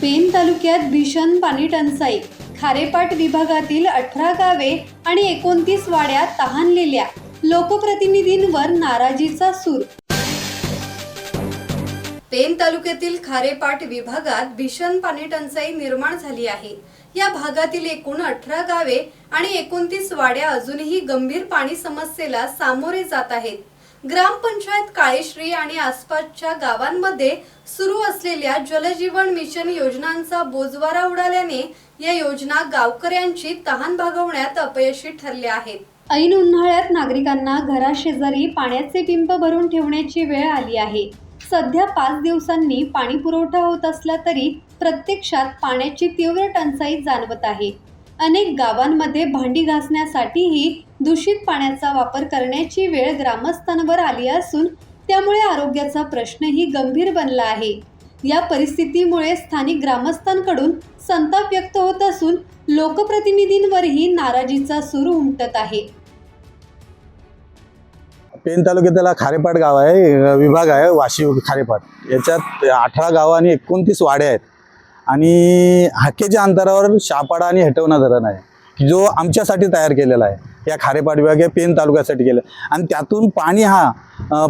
Pen तालुक्यात भीषण पाणी टंचाई. खारेपाट विभागातील 18 गावे आणि 29 वाड्या तहानलेल्या. लोकप्रतिनिधींवर नाराजीचा सूर. पेन तालुक्यातील खारेपाट विभागात भीषण पाणी टंचाई निर्माण झाली आहे. या भागातील एकूण 18 गावे आणि 29 वाड्या अजूनही गंभीर पाणी समस्येला सामोरे जात आहेत. ग्रामपंचायत काळेश्री आणि आसपासच्या गावांमध्ये सुरू असलेल्या जलजीवन मिशन योजनांचा बोजवारा उडाल्याने या योजना गावकऱ्यांची तहान भागवण्यात अपयशी ठरल्या आहेत. ऐन उन्हाळ्यात नागरिकांना घराशेजारी पाण्याचे पिंप भरून ठेवण्याची वेळ आली आहे. सध्या 5 दिवसांनी पाणी पुरवठा होत असला तरी प्रत्यक्षात पाण्याची तीव्र टंचाई जाणवत आहे. अनेक गावांमध्ये भांडी घासण्यासाठीही दूषित पाण्याचा वापर करण्याची वेळ ग्रामस्थांवर आली असून त्यामुळे आरोग्याचा प्रश्नही गंभीर बनला आहे. या परिस्थितीमुळे स्थानिक ग्रामस्थांकडून संताप व्यक्त होत असून लोकप्रतिनिधींवरही नाराजीचा सूर उमटत आहे. पेन तालुक्यातला खारेपाट गाव आहे, विभाग आहे वाशी खारेपाट. याच्यात 18 गावं आणि 29 वाड्या आहेत आणि हाकेच्या अंतरावर शहापाडा आणि हेटवणा धरण आहे जो आमच्यासाठी तयार केलेला आहे. या खारेपाट विभाग या पेन तालुक्यासाठी केलं आणि त्यातून पाणी हा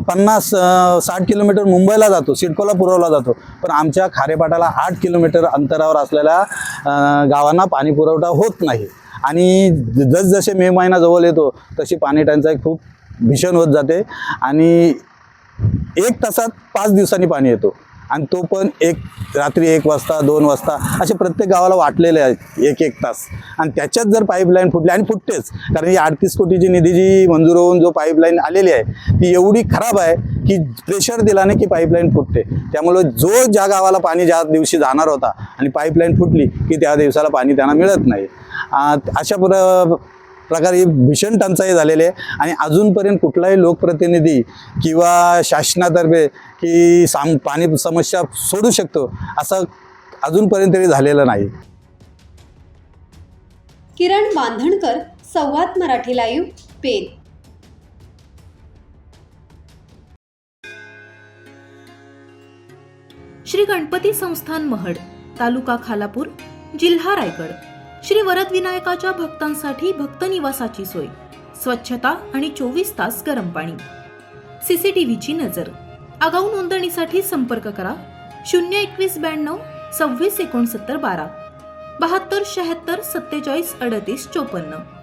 50-60 किलोमीटर मुंबईला जातो, सिडकोला पुरवला जातो. पण आमच्या खारेपाटाला 8 किलोमीटर अंतरावर असलेल्या गावांना पाणी पुरवठा होत नाही आणि जसजसे मे महिना जवळ येतो तशी पाणी टंचाई खूप भीषण होत जाते आणि 1 तासात 5 दिवसांनी पाणी येतो आणि तो पण रात्री 1 वाजता 2 वाजता असे प्रत्येक गावाला वाटलेले आहेत 1-1 तास. आणि त्याच्यात जर पाईपलाईन फुटली आणि फुटतेच, कारण ही 38 कोटीची निधी जी मंजूर होऊन जो पाईपलाईन आलेली आहे ती एवढी खराब आहे की प्रेशर दिल्याने की पाईपलाईन फुटते. त्यामुळे ज्या गावाला पाणी ज्या दिवशी जाणार होता आणि पाईपलाईन फुटली की त्या दिवसाला पाणी त्यांना मिळत नाही. अशा प्रकारे भीषण टंचाई झालेली आहे आणि अजूनपर्यंत कुठलाही लोकप्रतिनिधी किंवा शासनातर्फे की पाणी समस्या सोडू शकतो असं अजूनपर्यंत तरी झालेलं नाही. किरण बांधणकर, संवाद मराठी लाईव्ह, पेन. श्री गणपती संस्थान महड, तालुका खालापूर, जिल्हा रायगड. श्री वरद विनायकाच्या भक्तांसाठी भक्त निवासाची सोय, स्वच्छता आणि 24 तास गरम पाणी. सीसीटीव्हीची नजर. आगाऊ नोंदणीसाठी संपर्क करा 02192 26 69 12 72 76 47 38 54.